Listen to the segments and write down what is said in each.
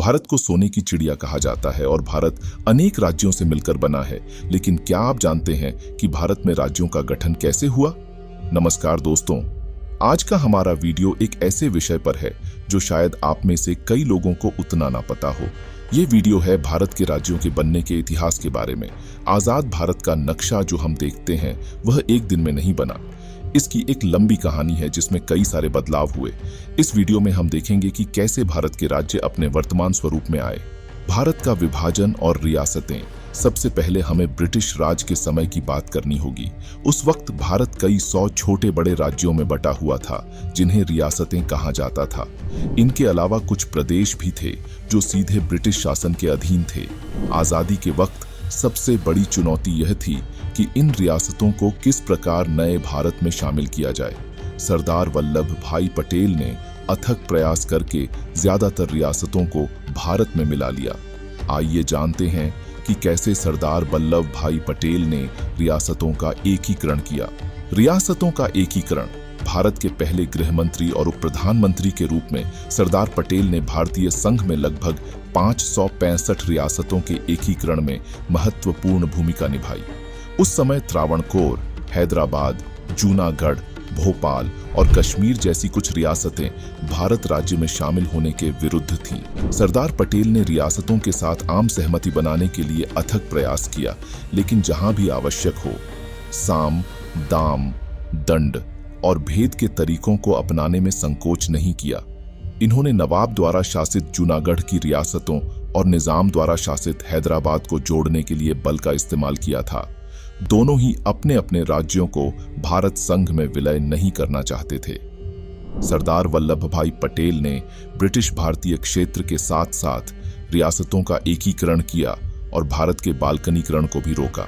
भारत को सोने की चिड़िया कहा जाता है और भारत अनेक राज्यों से मिलकर बना है। लेकिन क्या आप जानते हैं कि भारत में राज्यों का गठन कैसे हुआ? नमस्कार दोस्तों, आज का हमारा वीडियो एक ऐसे विषय पर है जो शायद आप में से कई लोगों को उतना ना पता हो। ये वीडियो है भारत के राज्यों के बनने के इतिहास के बारे में। आजाद भारत का नक्शा जो हम देखते हैं वह एक दिन में नहीं बना। इसकी एक लंबी कहानी है जिसमें कई सारे बदलाव हुए। इस वीडियो में हम देखेंगे कि कैसे भारत के राज्य अपने वर्तमान स्वरूप में आए। भारत का विभाजन और रियासतें। सबसे पहले हमें ब्रिटिश राज के समय की बात करनी होगी। उस वक्त भारत कई 100 छोटे बड़े राज्यों में बटा हुआ था जिन्हें रियासतें कहा जाता था। इनके अलावा कुछ प्रदेश भी थे जो सीधे ब्रिटिश शासन के अधीन थे। आजादी के वक्त सबसे बड़ी चुनौती यह थी कि इन रियासतों को किस प्रकार नए भारत में शामिल किया जाए। सरदार वल्लभ भाई पटेल ने अथक प्रयास करके ज्यादातर रियासतों को भारत में मिला लिया। आइए जानते हैं कि कैसे सरदार वल्लभ भाई पटेल ने रियासतों का एकीकरण किया। रियासतों का एकीकरण। भारत के पहले गृह मंत्री और उप प्रधानमंत्री के रूप में सरदार पटेल ने भारतीय संघ में लगभग 565 रियासतों के एकीकरण में महत्वपूर्ण भूमिका निभाई। उस समय त्रावणकोर, हैदराबाद, जूनागढ़, भोपाल और कश्मीर जैसी कुछ रियासतें भारत राज्य में शामिल होने के विरुद्ध थीं। सरदार पटेल ने रियासतों के साथ आम सहमति बनाने के लिए अथक प्रयास किया, लेकिन जहां भी आवश्यक हो साम, दाम, दंड और भेद के तरीकों को अपनाने में संकोच नहीं किया। इन्होंने नवाब द्वारा शासित जूनागढ़ की रियासतों और निजाम द्वारा शासित हैदराबाद को जोड़ने के लिए बल का इस्तेमाल किया था। दोनों ही अपने अपने राज्यों को भारत संघ में विलय नहीं करना चाहते थे। सरदार वल्लभ भाई पटेल ने ब्रिटिश भारतीय क्षेत्र के साथ साथ रियासतों का एकीकरण किया और भारत के बाल्कनीकरण को भी रोका।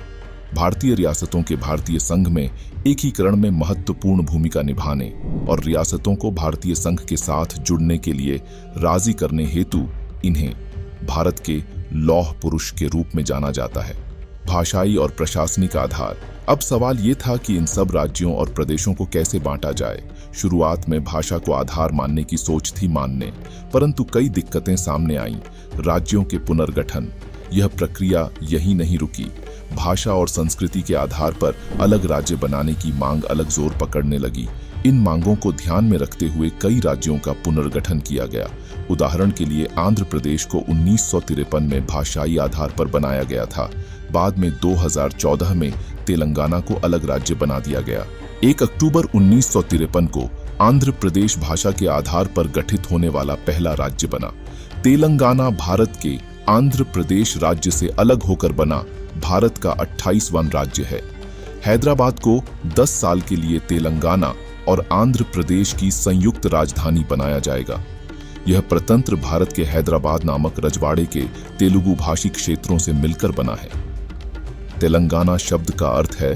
भारतीय रियासतों के भारतीय संघ में एकीकरण में महत्वपूर्ण भूमिका निभाने और रियासतों को भारतीय संघ के साथ जुड़ने के लिए राजी करने हेतु इन्हें भारत के लौह पुरुष के रूप में जाना जाता है। भाषाई और प्रशासनिक आधार। अब सवाल ये था कि इन सब राज्यों और प्रदेशों को कैसे बांटा जाए। शुरुआत में भाषा को आधार मानने की सोच थी मानने, परंतु कई दिक्कतें सामने आईं। राज्यों के पुनर्गठन। यह प्रक्रिया यहीं नहीं रुकी। भाषा और संस्कृति के आधार पर अलग राज्य बनाने की मांग अलग जोर पकड़ने लगी। इन मांगों को ध्यान में रखते हुए कई राज्यों का पुनर्गठन किया गया। उदाहरण के लिए आंध्र प्रदेश को 1953 में भाषाई आधार पर बनाया गया था। बाद में 2014 में तेलंगाना को अलग राज्य बना दिया गया। 1 अक्टूबर 1953 को आंध्र प्रदेश भाषा के आधार पर गठित होने वाला पहला राज्य बना। तेलंगाना भारत के आंध्र प्रदेश राज्य से अलग होकर बना भारत का 28वां राज्य है। हैदराबाद को 10 साल के लिए तेलंगाना और आंध्र प्रदेश की संयुक्त राजधानी बनाया जाएगा। यह प्रतंत्र भारत के हैदराबाद नामक रजवाड़े के तेलुगु भाषी क्षेत्रों से मिलकर बना है। तेलंगाना शब्द का अर्थ है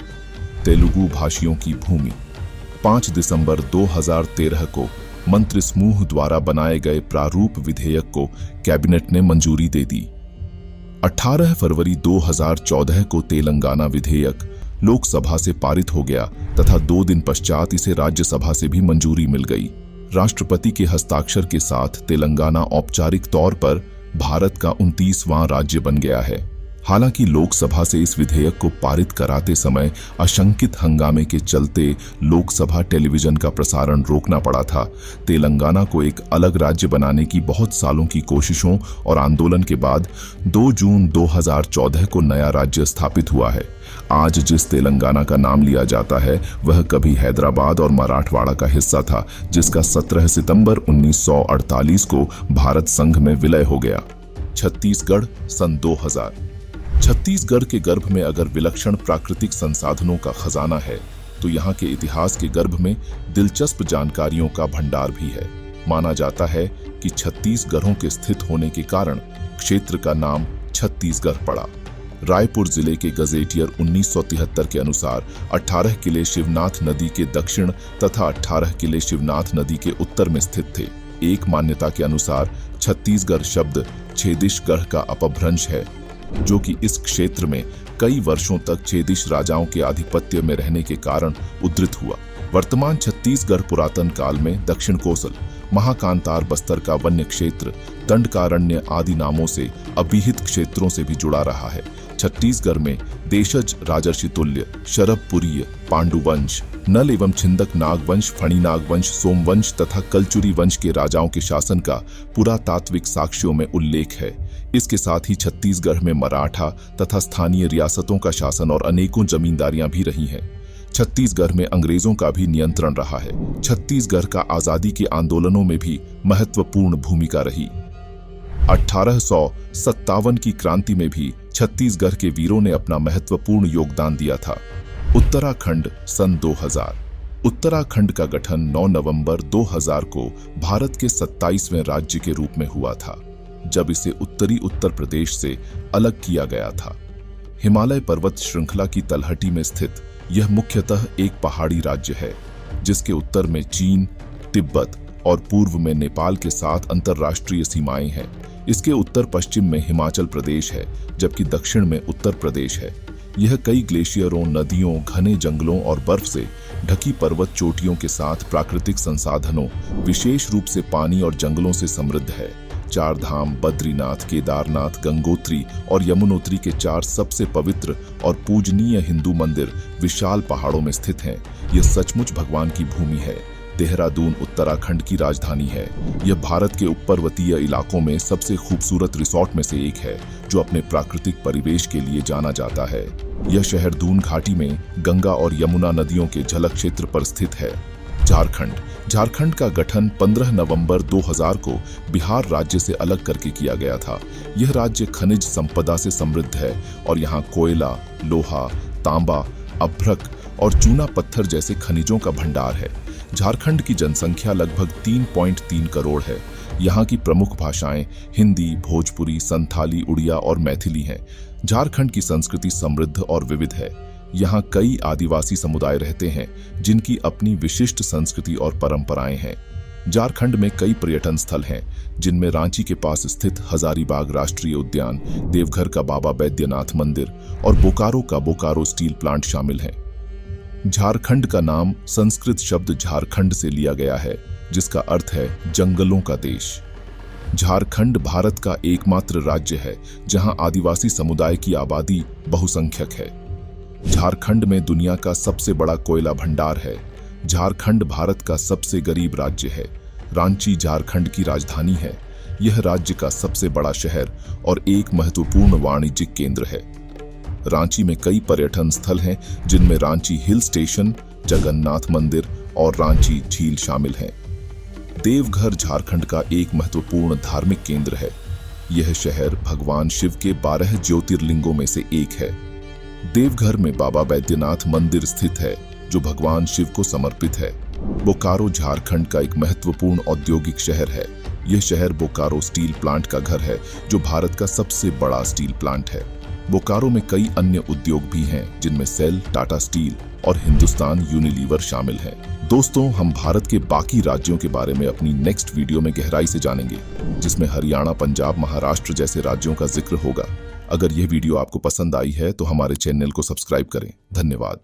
तेलुगु भाषियों की भूमि। 5 दिसंबर 2013 को मंत्री समूह द्वारा बनाए गए प्रारूप विधेयक को कैबिनेट ने मंजूरी दे दी। 18 फरवरी 2014 को तेलंगाना विधेयक लोकसभा से पारित हो गया तथा 2 दिन पश्चात इसे राज्यसभा से भी मंजूरी मिल गई। राष्ट्रपति के हस्ताक्षर के साथ तेलंगाना औपचारिक तौर पर भारत का 29वां राज्य बन गया है। हालांकि लोकसभा से इस विधेयक को पारित कराते समय आशंकित हंगामे के चलते लोकसभा टेलीविजन का प्रसारण रोकना पड़ा था। तेलंगाना को एक अलग राज्य बनाने की बहुत सालों की कोशिशों और आंदोलन के बाद 2 जून 2014 को नया राज्य स्थापित हुआ है। आज जिस तेलंगाना का नाम लिया जाता है वह कभी हैदराबाद और मराठवाड़ा का हिस्सा था, जिसका 17 सितंबर 1948 को भारत संघ में विलय हो गया। छत्तीसगढ़ सन 2000। छत्तीसगढ़ के गर्भ में अगर विलक्षण प्राकृतिक संसाधनों का खजाना है तो यहाँ के इतिहास के गर्भ में दिलचस्प जानकारियों का भंडार भी है। माना जाता है कि 36 गढ़ों के स्थित होने के कारण क्षेत्र का नाम छत्तीसगढ़ पड़ा। रायपुर जिले के गजेटियर 1973 के अनुसार 18 किले शिवनाथ नदी के दक्षिण तथा 18 किले शिवनाथ नदी के उत्तर में स्थित थे। एक मान्यता के अनुसार छत्तीसगढ़ शब्द छेदिशगढ़ का अपभ्रंश है, जो कि इस क्षेत्र में कई वर्षों तक छेदिश राजाओं के आधिपत्य में रहने के कारण उद्धृत हुआ। वर्तमान छत्तीसगढ़ पुरातन काल में दक्षिण कोसल महाकांतार बस्तर का वन्य क्षेत्र दंडकारण्य आदि नामों से अभिहित क्षेत्रों से भी जुड़ा रहा है। छत्तीसगढ़ में देशज राजर्षि तुल्य, शरभपुरीय, पांडुवंश, नल एवं छिंदक नागवंश, फणी नागवंश, सोमवंश तथा कलचुरी वंश के राजाओं के शासन का पुरातात्विक साक्ष्यों में उल्लेख है। इसके साथ ही छत्तीसगढ़ में मराठा तथा स्थानीय रियासतों का शासन और अनेकों जमींदारियां भी रही हैं। छत्तीसगढ़ में अंग्रेजों का भी नियंत्रण रहा है। छत्तीसगढ़ का आजादी के आंदोलनों में भी महत्वपूर्ण भूमिका रही। 1857 की क्रांति में भी छत्तीसगढ़ के वीरों ने अपना महत्वपूर्ण योगदान दिया था। उत्तराखंड सन 2000। उत्तराखंड का गठन 9 नवंबर 2000 को भारत के 27वें राज्य के रूप में हुआ था, जब इसे उत्तरी उत्तर प्रदेश से अलग किया गया था। हिमालय पर्वत श्रृंखला की तलहटी में स्थित यह मुख्यतः एक पहाड़ी राज्य है, जिसके उत्तर में चीन, तिब्बत और पूर्व में नेपाल के साथ अंतर्राष्ट्रीय सीमाएं हैं। इसके उत्तर पश्चिम में हिमाचल प्रदेश है, जबकि दक्षिण में उत्तर प्रदेश है। यह कई ग्लेशियरों, नदियों, घने जंगलों और बर्फ से ढकी पर्वत चोटियों के साथ प्राकृतिक संसाधनों, विशेष रूप से पानी और जंगलों से समृद्ध है। चार धाम बद्रीनाथ, केदारनाथ, गंगोत्री और यमुनोत्री के 4 सबसे पवित्र और पूजनीय हिंदू मंदिर विशाल पहाड़ों में स्थित हैं। यह सचमुच भगवान की भूमि है। देहरादून उत्तराखंड की राजधानी है। यह भारत के उपपर्वतीय इलाकों में सबसे खूबसूरत रिसोर्ट में से एक है, जो अपने प्राकृतिक परिवेश के लिए जाना जाता है। यह शहर दून घाटी में गंगा और यमुना नदियों के झलक क्षेत्र पर स्थित है। झारखंड। झारखंड का गठन 15 नवंबर 2000 को बिहार राज्य से अलग करके किया गया था। यह राज्य खनिज संपदा से समृद्ध है और यहाँ कोयला, लोहा, तांबा, अभ्रक और चूना पत्थर जैसे खनिजों का भंडार है। झारखंड की जनसंख्या लगभग 3.3 करोड़ है। यहाँ की प्रमुख भाषाएं हिंदी, भोजपुरी, संथाली, उड़िया और मैथिली हैं। झारखंड की संस्कृति समृद्ध और विविध है। यहाँ कई आदिवासी समुदाय रहते हैं, जिनकी अपनी विशिष्ट संस्कृति और परंपराएं हैं। झारखंड में कई पर्यटन स्थल हैं, जिनमें रांची के पास स्थित हजारीबाग राष्ट्रीय उद्यान, देवघर का बाबा बैद्यनाथ मंदिर और बोकारो का बोकारो स्टील प्लांट शामिल हैं। झारखंड का नाम संस्कृत शब्द झारखंड से लिया गया है, जिसका अर्थ है जंगलों का देश। झारखंड भारत का एकमात्र राज्य है जहां आदिवासी समुदाय की आबादी बहुसंख्यक है। झारखंड में दुनिया का सबसे बड़ा कोयला भंडार है। झारखंड भारत का सबसे गरीब राज्य है। रांची झारखंड की राजधानी है। यह राज्य का सबसे बड़ा शहर और एक महत्वपूर्ण वाणिज्यिक केंद्र है। रांची में कई पर्यटन स्थल हैं, जिनमें रांची हिल स्टेशन, जगन्नाथ मंदिर और रांची झील शामिल हैं। देवघर झारखंड का एक महत्वपूर्ण धार्मिक केंद्र है। यह शहर भगवान शिव के 12 ज्योतिर्लिंगों में से एक है। देवघर में बाबा बैद्यनाथ मंदिर स्थित है, जो भगवान शिव को समर्पित है। बोकारो झारखंड का एक महत्वपूर्ण औद्योगिक शहर है। यह शहर बोकारो स्टील प्लांट का घर है, जो भारत का सबसे बड़ा स्टील प्लांट है। बोकारो में कई अन्य उद्योग भी हैं, जिनमें सेल, टाटा स्टील और हिंदुस्तान यूनिलीवर शामिल हैं। दोस्तों, हम भारत के बाकी राज्यों के बारे में अपनी नेक्स्ट वीडियो में गहराई से जानेंगे, जिसमें हरियाणा, पंजाब, महाराष्ट्र जैसे राज्यों का जिक्र होगा। अगर यह वीडियो आपको पसंद आई है तो हमारे चैनल को सब्सक्राइब करें। धन्यवाद।